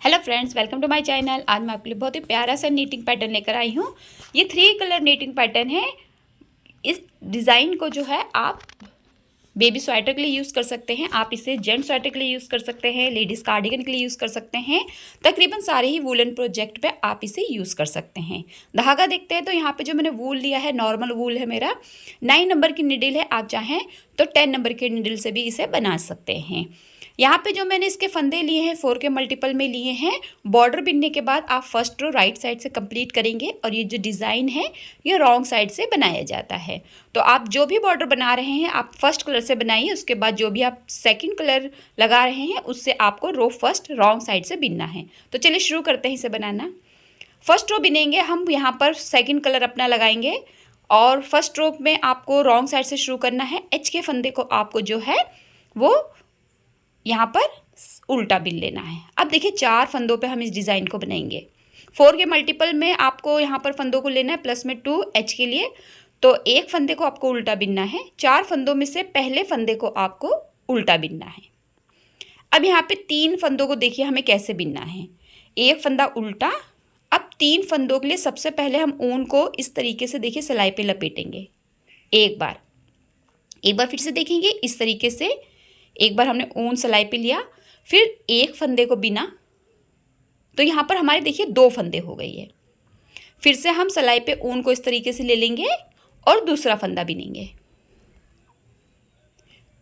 Hello friends, welcome to my channel. आज मैं आपके लिए बहुत ही प्यारा सा नीटिंग पैटर्न लेकर आई हूँ। ये 3 कलर नीटिंग पैटर्न है। इस डिज़ाइन को जो है आप बेबी स्वेटर के लिए यूज़ कर सकते हैं, आप इसे जेंट्स स्वेटर के लिए यूज़ कर सकते हैं, लेडीज़ कार्डिगन के लिए यूज़ कर सकते हैं। तकरीबन सारे ही वूलन प्रोजेक्ट पे आप इसे यूज़ कर सकते हैं। धागा देखते हैं तो यहाँ पे जो मैंने वूल लिया है, नॉर्मल वूल है मेरा। 9 नंबर की निडल है, आप चाहें तो 10 नंबर के निडल से भी इसे बना सकते हैं। यहाँ पे जो मैंने इसके फंदे लिए हैं 4 के मल्टीपल में लिए हैं। बॉर्डर बिनने के बाद आप फर्स्ट रो राइट साइड से कंप्लीट करेंगे और ये जो डिज़ाइन है ये रॉन्ग साइड से बनाया जाता है। तो आप जो भी बॉर्डर बना रहे हैं आप फर्स्ट कलर से बनाइए, उसके बाद जो भी आप सेकंड कलर लगा रहे हैं उससे आपको रो फर्स्ट रॉन्ग साइड से बिनना है। तो चलिए शुरू करते हैं इसे बनाना। फर्स्ट रो बिनेंगे हम, यहाँ पर सेकेंड कलर अपना लगाएंगे और फर्स्ट रो में आपको रॉन्ग साइड से शुरू करना है। एच के फंदे को आपको जो है वो यहाँ पर उल्टा बिन लेना है। अब देखिए 4 फंदों पे हम इस डिज़ाइन को बनाएंगे। 4 के मल्टीपल में आपको यहाँ पर फंदों को लेना है प्लस में 2 एच के लिए। तो एक फंदे को आपको उल्टा बिनना है। 4 फंदों में से पहले फंदे को आपको उल्टा बिनना है। अब यहाँ पे 3 फंदों को देखिए हमें कैसे बिनना है। एक फंदा उल्टा। अब 3 फंदों के लिए सबसे पहले हम ऊन को इस तरीके से देखिए सिलाई पे लपेटेंगे। एक बार फिर से देखेंगे इस तरीके से। एक बार हमने ऊन सिलाई पे लिया, फिर एक फंदे को बिना, तो यहाँ पर हमारे देखिए 2 फंदे हो गई है। फिर से हम सिलाई पे ऊन को इस तरीके से ले लेंगे और दूसरा फंदा बिनेंगे।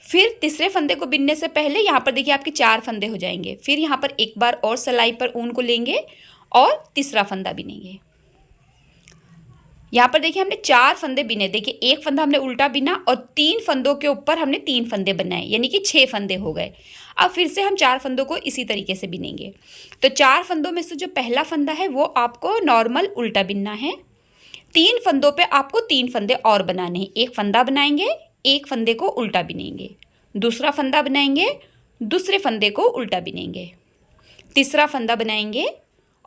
फिर तीसरे फंदे को बिनने से पहले यहाँ पर देखिए आपके 4 फंदे हो जाएंगे। फिर यहाँ पर एक बार और सिलाई पर ऊन को लेंगे और तीसरा फंदा बिनेंगे। यहाँ पर देखिए हमने 4 फंदे बिने। देखिए एक फंदा हमने उल्टा बिना और 3 फंदों के ऊपर हमने 3 फंदे बनाए, यानी कि 6 फंदे हो गए। अब फिर से हम 4 फंदों को इसी तरीके से बिनेंगे। तो 4 फंदों में से जो पहला फंदा है वो आपको नॉर्मल उल्टा बिनना है। 3 फंदों पे आपको 3 फंदे और बनाने हैं। एक फंदा बनाएंगे, एक फंदे को उल्टा बिनेंगे, दूसरा फंदा बनाएंगे, दूसरे फंदे को उल्टा बिनेंगे, तीसरा फंदा बनाएंगे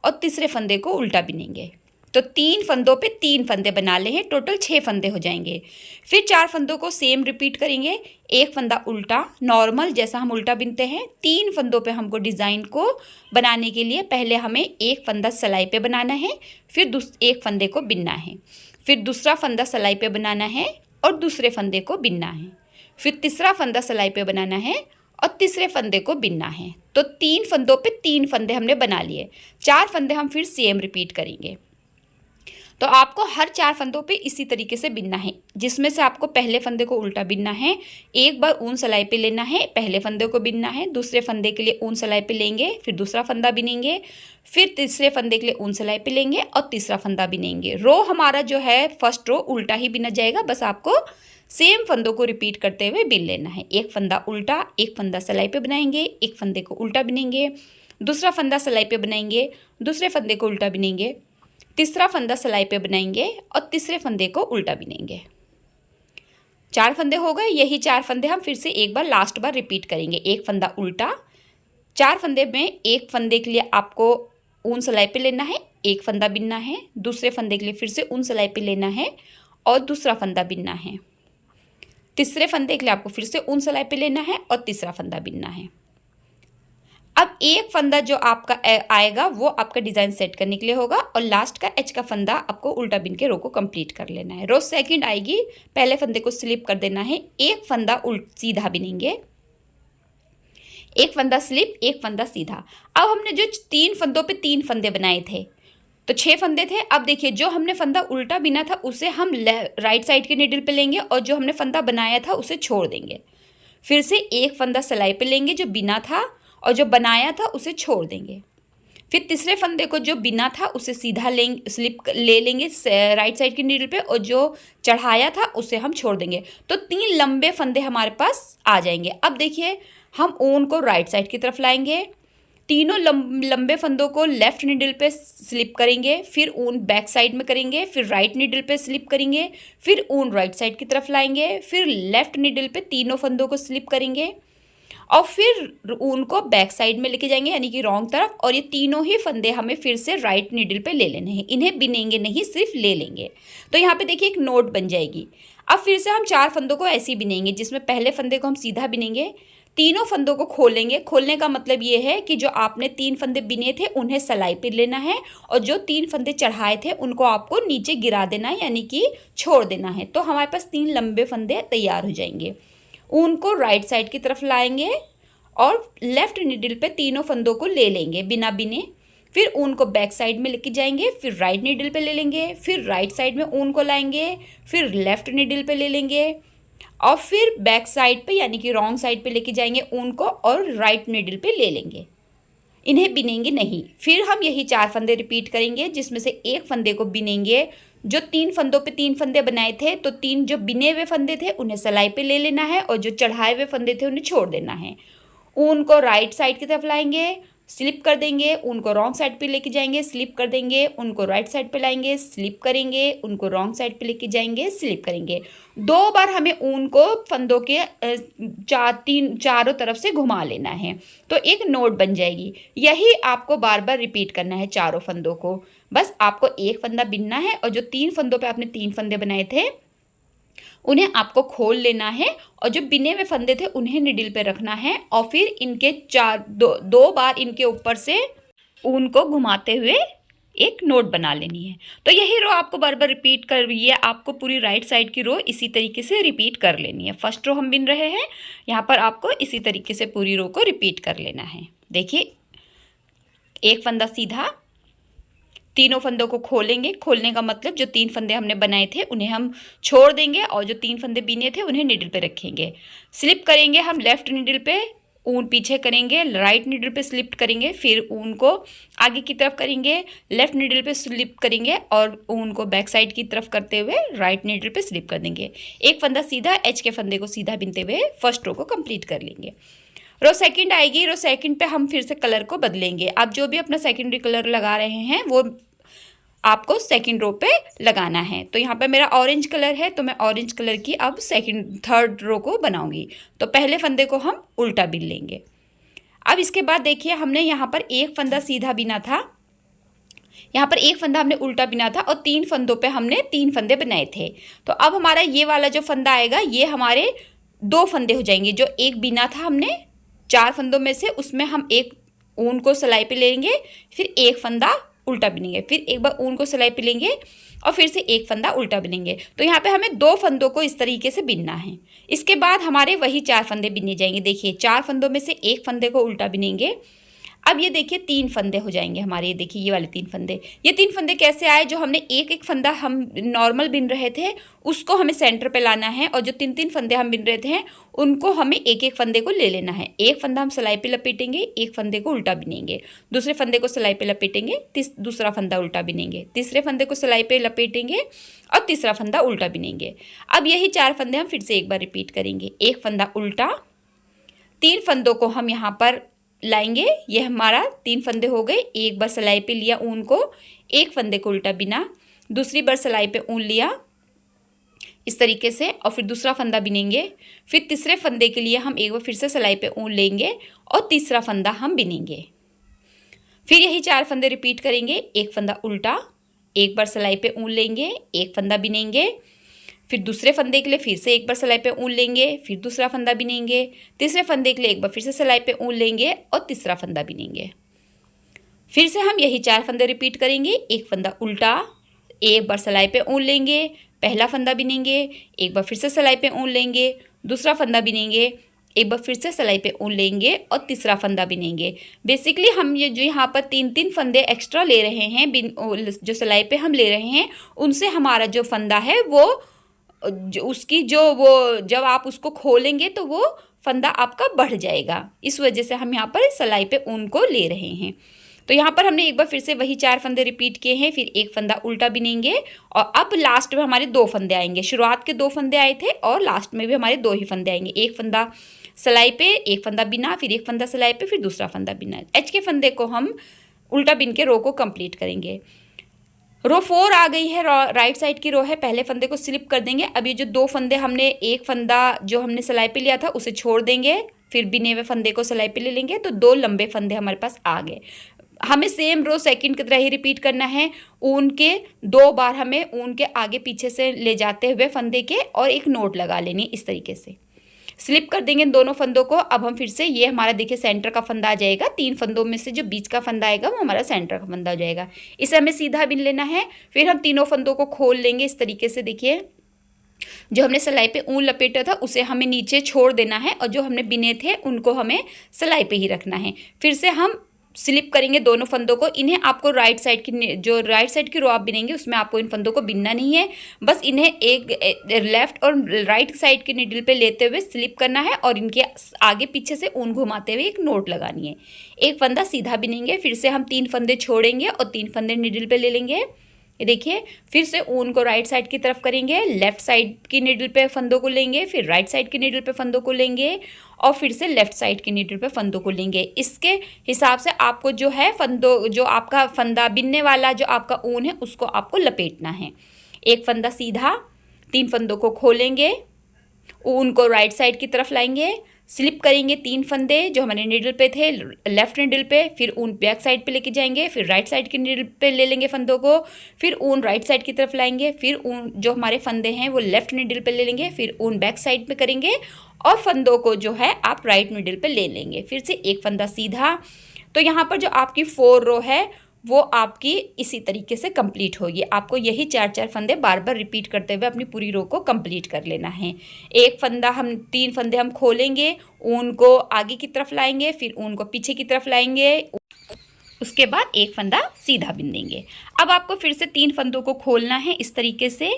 और तीसरे फंदे को उल्टा बिनेंगे। तो 3 फंदों पे 3 फंदे बना ले हैं, टोटल 6 फंदे हो जाएंगे। फिर 4 फंदों को सेम रिपीट करेंगे। एक फंदा उल्टा, नॉर्मल जैसा हम उल्टा बिनते हैं। 3 फंदों पे हमको डिज़ाइन को बनाने के लिए पहले हमें एक फंदा सिलाई पे बनाना है, फिर एक फंदे को बिनना है, फिर दूसरा फंदा सिलाई पे बनाना है और दूसरे फंदे को बिनना है, फिर तीसरा फंदा सिलाई पे बनाना है और तीसरे फंदे को बिनना है। तो 3 फंदों पे 3 फंदे हमने बना लिए। 4 फंदे हम फिर सेम रिपीट करेंगे। तो आपको हर 4 फंदों पे इसी तरीके से बिनना है, जिसमें से आपको पहले फंदे को उल्टा बिनना है, एक बार ऊन सिलाई पे लेना है, पहले फंदे को बिनना है, दूसरे फंदे के लिए ऊन सिलाई पे लेंगे, फिर दूसरा फंदा बिनेंगे, फिर तीसरे फंदे के लिए ऊन सिलाई पे लेंगे और तीसरा फंदा बिनेंगे। रो हमारा जो है फर्स्ट रो उल्टा ही बिना जाएगा, बस आपको सेम फंदों को रिपीट करते हुए बिन लेना है। एक फंदा उल्टा, एक फंदा सिलाई पे बनाएंगे, एक फंदे को उल्टा बिनेंगे, दूसरा फंदा सिलाई पे बनाएंगे, दूसरे फंदे को उल्टा बिनेंगे, तीसरा फंदा सिलाई पे बनाएंगे और तीसरे फंदे को उल्टा बिनेंगे। 4 फंदे हो गए। यही 4 फंदे हम फिर से एक बार लास्ट बार रिपीट करेंगे। एक फंदा उल्टा, 4 फंदे में एक फंदे के लिए आपको ऊन सिलाई पे लेना है, एक फंदा बिनना है, दूसरे फंदे के लिए फिर से ऊन सिलाई पे लेना है और दूसरा फंदा बिनना है, तीसरे फंदे के लिए आपको फिर से ऊन सिलाई पे लेना है और तीसरा फंदा बिनना है। अब एक फंदा जो आपका आएगा वो आपका डिज़ाइन सेट करने के लिए होगा और लास्ट का एच का फंदा आपको उल्टा बिन के रो को कंप्लीट कर लेना है। रो सेकंड आएगी, पहले फंदे को स्लिप कर देना है, एक फंदा सीधा बिनेंगे, एक फंदा स्लिप, एक फंदा सीधा। अब हमने जो 3 फंदों पे 3 फंदे बनाए थे तो 6 फंदे थे। अब देखिए जो हमने फंदा उल्टा बिना था उसे हम राइट साइड के निडल पे लेंगे और जो हमने फंदा बनाया था उसे छोड़ देंगे। फिर से एक फंदा सिलाई पे लेंगे जो बिना था और जो बनाया था उसे छोड़ देंगे। फिर तीसरे फंदे को जो बिना था उसे सीधा लेंगे, स्लिप ले लेंगे राइट साइड की नीडल पे और जो चढ़ाया था उसे हम छोड़ देंगे। तो 3 लंबे फंदे हमारे पास आ जाएंगे। अब देखिए हम ऊन को राइट साइड की तरफ लाएंगे, तीनों लंबे फंदों को लेफ्ट नीडल पे स्लिप करेंगे, फिर ऊन बैक साइड में करेंगे, फिर राइट नीडल पे स्लिप करेंगे, फिर ऊन राइट साइड की तरफ लाएंगे, फिर लेफ्ट नीडल पे तीनों फंदों को स्लिप करेंगे और फिर ऊन को बैक साइड में लेके जाएंगे यानी कि रॉन्ग तरफ। और ये तीनों ही फंदे हमें फिर से राइट नीडल पे ले लेने हैं, इन्हें बिनेंगे नहीं, सिर्फ ले लेंगे। तो यहाँ पे देखिए एक नोट बन जाएगी। अब फिर से हम 4 फंदों को ऐसे ही बिनेंगे, जिसमें पहले फंदे को हम सीधा बिनेंगे, तीनों फंदों को खोलेंगे। खोलने का मतलब ये है कि जो आपने 3 फंदे बिने थे उन्हें सिलाई पे लेना है और जो 3 फंदे चढ़ाए थे उनको आपको नीचे गिरा देना है, यानी कि छोड़ देना है। तो हमारे पास 3 लंबे फंदे तैयार हो जाएंगे। ऊन को राइट साइड की तरफ लाएंगे और लेफ्ट नीडल पे तीनों फंदों को ले लेंगे बिना बिने। फिर ऊन को बैक साइड में लेके जाएंगे, फिर राइट नीडल पे ले लेंगे, फिर राइट साइड में ऊन को लाएंगे, फिर लेफ्ट नीडल पे ले लेंगे और फिर बैक साइड पे यानी कि रॉन्ग साइड पे लेके जाएंगे ऊन को और राइट नीडल पे ले लेंगे। इन्हें बिनेंगे नहीं। फिर हम यही 4 फंदे रिपीट करेंगे, जिसमें से एक फंदे को बिनेंगे। जो 3 फंदों पे 3 फंदे बनाए थे तो 3 जो बिने हुए फंदे थे उन्हें सिलाई पे ले लेना है और जो चढ़ाए हुए फंदे थे उन्हें छोड़ देना है। ऊन को राइट साइड की तरफ लाएंगे, स्लिप कर देंगे, उनको रॉन्ग साइड पे लेके जाएंगे, स्लिप कर देंगे, उनको राइट साइड पे लाएंगे, स्लिप करेंगे, उनको रॉन्ग साइड पे लेके जाएंगे, स्लिप करेंगे। 2 बार हमें ऊन को फंदों के चारों तरफ से घुमा लेना है तो एक नोट बन जाएगी। यही आपको बार बार रिपीट करना है चारों फंदों को। बस आपको एक फंदा बिनना है और जो 3 फंदों पे आपने 3 फंदे बनाए थे उन्हें आपको खोल लेना है और जो बिने हुए फंदे थे उन्हें निडल पे रखना है और फिर इनके दो बार इनके ऊपर से ऊन को घुमाते हुए एक नोट बना लेनी है। तो यही रो आपको बार बार रिपीट कर रही है। आपको पूरी राइट साइड की रो इसी तरीके से रिपीट कर लेनी है। फर्स्ट रो हम बिन रहे हैं, यहाँ पर आपको इसी तरीके से पूरी रो को रिपीट कर लेना है। देखिए, एक फंदा सीधा, तीनों फंदों को खोलेंगे। खोलने का मतलब जो 3 फंदे हमने बनाए थे उन्हें हम छोड़ देंगे और जो 3 फंदे बिने थे उन्हें निडल पे रखेंगे। स्लिप करेंगे हम लेफ्ट निडल पे, ऊन पीछे करेंगे, राइट निडल पे स्लिप करेंगे, फिर ऊन को आगे की तरफ करेंगे, लेफ्ट निडल पे स्लिप करेंगे और ऊन को बैक साइड की तरफ करते हुए राइट निडल पे स्लिप कर देंगे। एक फंदा सीधा, एच के फंदे को सीधा बिनते हुए फर्स्ट रो को कंप्लीट कर लेंगे। रो सेकंड आएगी। रो सेकंड पे हम फिर से कलर को बदलेंगे। आप जो भी अपना सेकेंडरी कलर लगा रहे हैं वो आपको सेकंड रो पे लगाना है। तो यहाँ पे मेरा ऑरेंज कलर है तो मैं ऑरेंज कलर की अब थर्ड रो को बनाऊंगी। तो पहले फंदे को हम उल्टा बिन लेंगे। अब इसके बाद देखिए, हमने यहाँ पर एक फंदा सीधा बिना था, यहाँ पर एक फंदा हमने उल्टा बिना था और 3 फंदों पे हमने 3 फंदे बनाए थे। तो अब हमारा ये वाला जो फंदा आएगा ये हमारे 2 फंदे हो जाएंगे। जो एक बिना था हमने 4 फंदों में से, उसमें हम एक ऊन को सिलाई पे लेंगे, फिर एक फंदा उल्टा बिनेंगे, फिर एक बार ऊन को सिलाई पे लेंगे और फिर से एक फंदा उल्टा बिनेंगे। तो यहाँ पे हमें 2 फंदों को इस तरीके से बिनना है। इसके बाद हमारे वही 4 फंदे बिने जाएंगे। देखिए, 4 फंदों में से एक फंदे को उल्टा बिनेंगे। अब ये देखिए 3 फंदे हो जाएंगे हमारे। ये देखिए ये वाले 3 फंदे। ये 3 फंदे कैसे आए? जो हमने एक एक फंदा हम नॉर्मल बिन रहे थे उसको हमें सेंटर पे लाना है और जो 3 फंदे हम बिन रहे थे उनको हमें एक एक फंदे को ले लेना है। एक फंदा हम सिलाई पे लपेटेंगे, एक फंदे को उल्टा बिनेंगे, दूसरे फंदे को सिलाई पे लपेटेंगे, दूसरा फंदा उल्टा बिनेंगे, तीसरे फंदे को सिलाई पे लपेटेंगे और तीसरा फंदा उल्टा बिनेंगे। अब यही 4 फंदे हम फिर से एक बार रिपीट करेंगे। एक फंदा उल्टा, 3 फंदों को हम यहाँ पर लाएंगे। ये हमारा 3 फंदे हो गए। एक बार सिलाई पे लिया ऊन को, एक फंदे को उल्टा बिना, दूसरी बार सिलाई पे ऊन लिया इस तरीके से और फिर दूसरा फंदा बिनेंगे। फिर तीसरे फंदे के लिए हम एक बार फिर से सिलाई पे ऊन लेंगे और तीसरा फंदा हम बिनेंगे। फिर यही 4 फंदे रिपीट करेंगे। एक फंदा उल्टा, एक बार सिलाई पे ऊन लेंगे, एक फंदा बिनेंगे, फिर दूसरे फंदे के लिए फिर से एक बार सिलाई पे ऊन लेंगे, फिर दूसरा फंदा बिनेंगे, तीसरे फंदे के लिए एक बार फिर से सिलाई पे ऊन लेंगे और तीसरा फंदा बिनेंगे। फिर से हम यही 4 फंदे रिपीट करेंगे। एक फंदा उल्टा, एक बार सिलाई पे ऊन लेंगे, पहला फंदा बिनेंगे, एक बार फिर से सिलाई पे ऊन लेंगे, दूसरा फंदा बिनेंगे, एक बार फिर से सिलाई पे ऊन लेंगे और तीसरा फंदा बिनेंगे। बेसिकली हम ये जो यहाँ पर 3 फंदे एक्स्ट्रा ले रहे हैं, जो सिलाई पे हम ले रहे हैं उनसे हमारा जो फंदा है वो जब आप उसको खोलेंगे तो वो फंदा आपका बढ़ जाएगा। इस वजह से हम यहाँ पर सिलाई पे ऊन को ले रहे हैं। तो यहाँ पर हमने एक बार फिर से वही 4 फंदे रिपीट किए हैं। फिर एक फंदा उल्टा बिनेंगे और अब लास्ट में हमारे 2 फंदे आएंगे। शुरुआत के 2 फंदे आए थे और लास्ट में भी हमारे 2 ही फंदे आएंगे। एक फंदा सिलाई पे, एक फंदा बिना, फिर एक फंदा सिलाई पे, फिर दूसरा फंदा बिना। एच के फंदे को हम उल्टा बिन के रो को कंप्लीट करेंगे। रो 4 आ गई है, राइट साइड की रो है। पहले फंदे को स्लिप कर देंगे। अब ये जो 2 फंदे हमने, एक फंदा जो हमने सिलाई पे लिया था उसे छोड़ देंगे, फिर बिने हुए फंदे को सिलाई पे ले लेंगे तो 2 लंबे फंदे हमारे पास आ गए। हमें सेम रो सेकंड की तरह ही रिपीट करना है। ऊन के 2 बार हमें ऊन के आगे पीछे से ले जाते हुए फंदे के और एक नोट लगा लेनी इस तरीके से। स्लिप कर देंगे इन दोनों फंदों को। अब हम फिर से, ये हमारा देखिए सेंटर का फंदा आ जाएगा, 3 फंदों में से जो बीच का फंदा आएगा वो हमारा सेंटर का फंदा हो जाएगा। इसे हमें सीधा बिन लेना है। फिर हम तीनों फंदों को खोल लेंगे इस तरीके से। देखिए जो हमने सिलाई पे ऊन लपेटा था उसे हमें नीचे छोड़ देना है और जो हमने बिने थे उनको हमें सिलाई पे ही रखना है। फिर से हम स्लिप करेंगे दोनों फंदों को। इन्हें आपको राइट साइड की, जो राइट साइड की रो आप बिनेंगे उसमें आपको इन फंदों को बिनना नहीं है, बस इन्हें एक लेफ्ट और राइट साइड की नीडल पे लेते हुए स्लिप करना है और इनके आगे पीछे से ऊन घुमाते हुए एक नोट लगानी है। एक फंदा सीधा बिनेंगे, फिर से हम 3 फंदे छोड़ेंगे और 3 फंदे नीडल पे ले लेंगे। ये देखिए फिर से ऊन को राइट साइड की तरफ करेंगे, लेफ्ट साइड की नीडल पे फंदों को लेंगे, फिर राइट साइड की नीडल पे फंदों को लेंगे और फिर से लेफ्ट साइड की नीडल पे फंदों को लेंगे। इसके हिसाब से आपको जो है फंदों, जो आपका फंदा बिनने वाला जो आपका ऊन है उसको आपको लपेटना है। एक फंदा सीधा, 3 फंदों को खोलेंगे, ऊन को राइट साइड की तरफ लाएंगे, स्लिप करेंगे 3 फंदे जो हमारे नीडल पे थे लेफ्ट नीडल पे, फिर ऊन बैक साइड पे लेके जाएंगे, फिर राइट साइड की नीडल पे ले लेंगे फंदों को, फिर ऊन राइट साइड की तरफ लाएंगे, फिर ऊन जो हमारे फंदे हैं वो लेफ्ट नीडल पे ले लेंगे, फिर ऊन बैक साइड पे करेंगे और फंदों को जो है आप राइट नीडल पे ले लेंगे। फिर से एक फंदा सीधा। तो यहाँ पर जो आपकी 4 रो है वो आपकी इसी तरीके से कंप्लीट होगी। आपको यही 4-4 फंदे बार बार रिपीट करते हुए अपनी पूरी रो को कंप्लीट कर लेना है। एक फंदा हम 3 फंदे हम खोलेंगे, ऊन को आगे की तरफ लाएंगे, फिर ऊन को पीछे की तरफ लाएंगे, उसके बाद एक फंदा सीधा बिन देंगे। अब आपको फिर से 3 फंदों को खोलना है इस तरीके से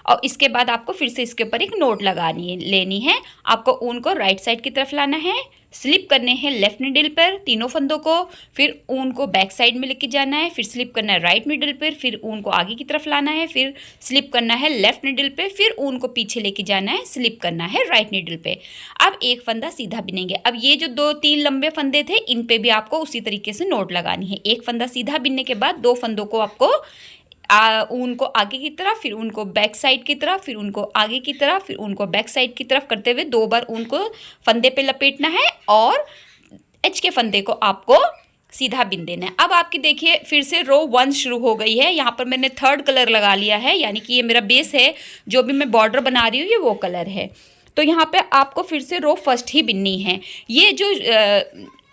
और इसके बाद आपको फिर से इसके ऊपर एक नोट लेनी है। आपको ऊन को राइट साइड की तरफ लाना है, स्लिप करने हैं लेफ्ट निडल पर तीनों फंदों को, फिर ऊन को बैक साइड में लेके जाना है, फिर स्लिप करना है राइट निडल पर, फिर ऊन को आगे की तरफ लाना है, फिर स्लिप करना है लेफ्ट निडल पे, फिर ऊन को पीछे लेके जाना है, स्लिप करना है राइट निडल पे। अब एक फंदा सीधा बिनेंगे। अब ये जो 2-3 लंबे फंदे थे इन पे भी आपको उसी तरीके से नोट लगानी है। एक फंदा सीधा बिनने के बाद 2 फंदों को आपको ऊन को आगे की तरफ, फिर ऊन को बैक साइड की तरफ, फिर उनको आगे की तरफ, फिर उनको बैक साइड की तरफ करते हुए 2 बार ऊन को फंदे पे लपेटना है और एच के फंदे को आपको सीधा बिन देना है। अब आपकी देखिए फिर से रो 1 शुरू हो गई है। यहाँ पर मैंने 3rd कलर लगा लिया है, यानी कि ये मेरा बेस है, जो भी मैं बॉर्डर बना रही हूँ ये वो कलर है। तो यहाँ पे आपको फिर से रो 1st ही बिननी है। ये जो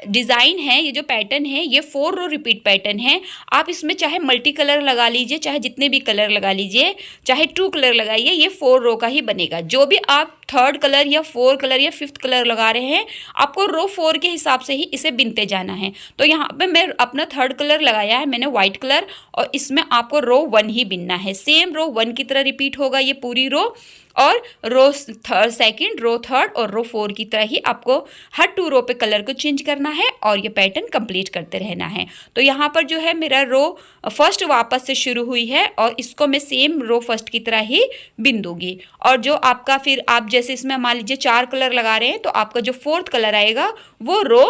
डिज़ाइन है, ये जो पैटर्न है, ये 4 रो रिपीट पैटर्न है। आप इसमें चाहे मल्टी कलर लगा लीजिए, चाहे जितने भी कलर लगा लीजिए, चाहे 2 कलर लगाइए, ये 4 रो का ही बनेगा। जो भी आप 3rd कलर या 4 कलर या 5th कलर लगा रहे हैं, आपको रो 4 के हिसाब से ही इसे बिनते जाना है। तो यहाँ पे मैं अपना 3rd कलर लगाया है मैंने वाइट कलर, और इसमें आपको रो 1 ही बिनना है। सेम रो 1 की तरह रिपीट होगा ये पूरी रो, और रो 2nd, रो 3rd और रो 4 की तरह ही आपको हर 2 रो पे कलर को चेंज करना है और ये पैटर्न कंप्लीट करते रहना है। तो यहाँ पर जो है मेरा रो 1st वापस से शुरू हुई है और इसको मैं सेम रो 1st की तरह ही बिन दूंगी। और जो आपका फिर आप जैसे इसमें मान लीजिए 4 कलर लगा रहे हैं, तो आपका जो 4th कलर आएगा वो रो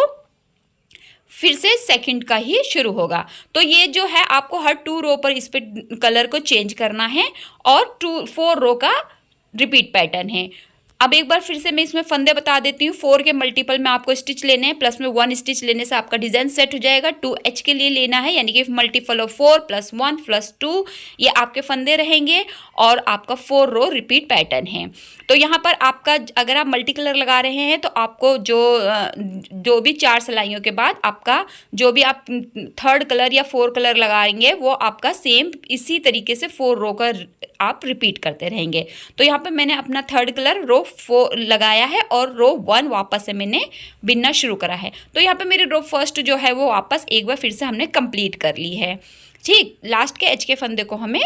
फिर से 2nd का ही शुरू होगा। तो ये जो है आपको हर 2 रो पर इस पे कलर को चेंज करना है और 4 रो का रिपीट पैटर्न है। अब एक बार फिर से मैं इसमें फंदे बता देती हूँ। 4 के मल्टीपल में आपको स्टिच लेने हैं, प्लस में 1 स्टिच लेने से आपका डिज़ाइन सेट हो जाएगा। 2H के लिए लेना है, यानी कि मल्टीपल ऑफ 4 + 1 + 2 ये आपके फंदे रहेंगे और आपका 4 रो रिपीट पैटर्न है। तो यहाँ पर आपका अगर आप मल्टी कलर लगा रहे हैं तो आपको जो भी 4 सिलाइयों के बाद आपका जो भी आप 3rd कलर या 4 कलर लगाएंगे वो आपका सेम इसी तरीके से 4 रो का आप रिपीट करते रहेंगे। तो यहाँ पे मैंने अपना 3rd कलर रो 4 लगाया है और रो 1 वापस से मैंने बिनना शुरू करा है। तो यहाँ पे मेरी रो 1st जो है वो वापस एक बार फिर से हमने कंप्लीट कर ली है। ठीक, लास्ट के एच के फंदे को हमें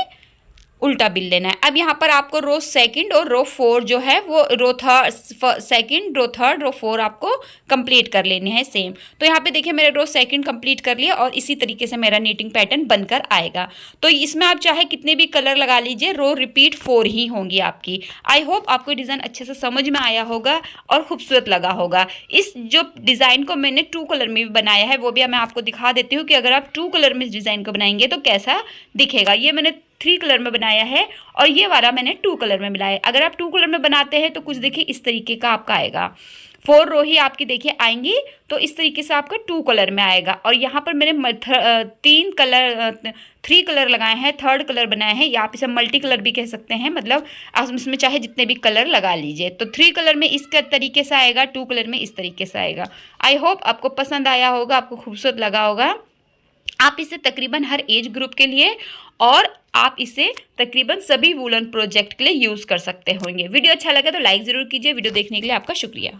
उल्टा बिन लेना है। अब यहाँ पर आपको रो 2nd और रो 4 जो है वो रो 2nd, रो 3rd, रो 4 आपको कंप्लीट कर लेने हैं सेम। तो यहाँ पे देखिए मैंने रो 2nd कंप्लीट कर लिया और इसी तरीके से मेरा नीटिंग पैटर्न बनकर आएगा। तो इसमें आप चाहे कितने भी कलर लगा लीजिए, रो रिपीट 4 ही होंगी आपकी। आई होप आपको डिज़ाइन अच्छे से समझ में आया होगा और खूबसूरत लगा होगा। इस जो डिज़ाइन को मैंने 2 कलर में भी बनाया है वो भी मैं आपको दिखा देती हूँ कि अगर आप 2 कलर में इस डिज़ाइन को बनाएंगे तो कैसा दिखेगा। ये मैंने 3 कलर में बनाया है और ये वाला मैंने 2 कलर में बनाया है। अगर आप 2 कलर में बनाते हैं तो कुछ देखिए इस तरीके का आपका आएगा। 4 रो ही आपकी देखिए आएंगी। तो इस तरीके से आपका 2 कलर में आएगा। और यहाँ पर मैंने 3 कलर लगाए हैं, 3rd कलर बनाए हैं, या आप इसे मल्टी कलर भी कह सकते हैं, मतलब आप इसमें चाहे जितने भी कलर लगा लीजिए। तो 3 कलर में इस तरीके से आएगा, 2 कलर में इस तरीके से आएगा। आई होप आपको पसंद आया होगा, आपको खूबसूरत लगा होगा। आप इसे तकरीबन हर एज ग्रुप के लिए और आप इसे तकरीबन सभी वूलन प्रोजेक्ट के लिए यूज़ कर सकते होंगे। वीडियो अच्छा लगा तो लाइक ज़रूर कीजिए। वीडियो देखने के लिए आपका शुक्रिया।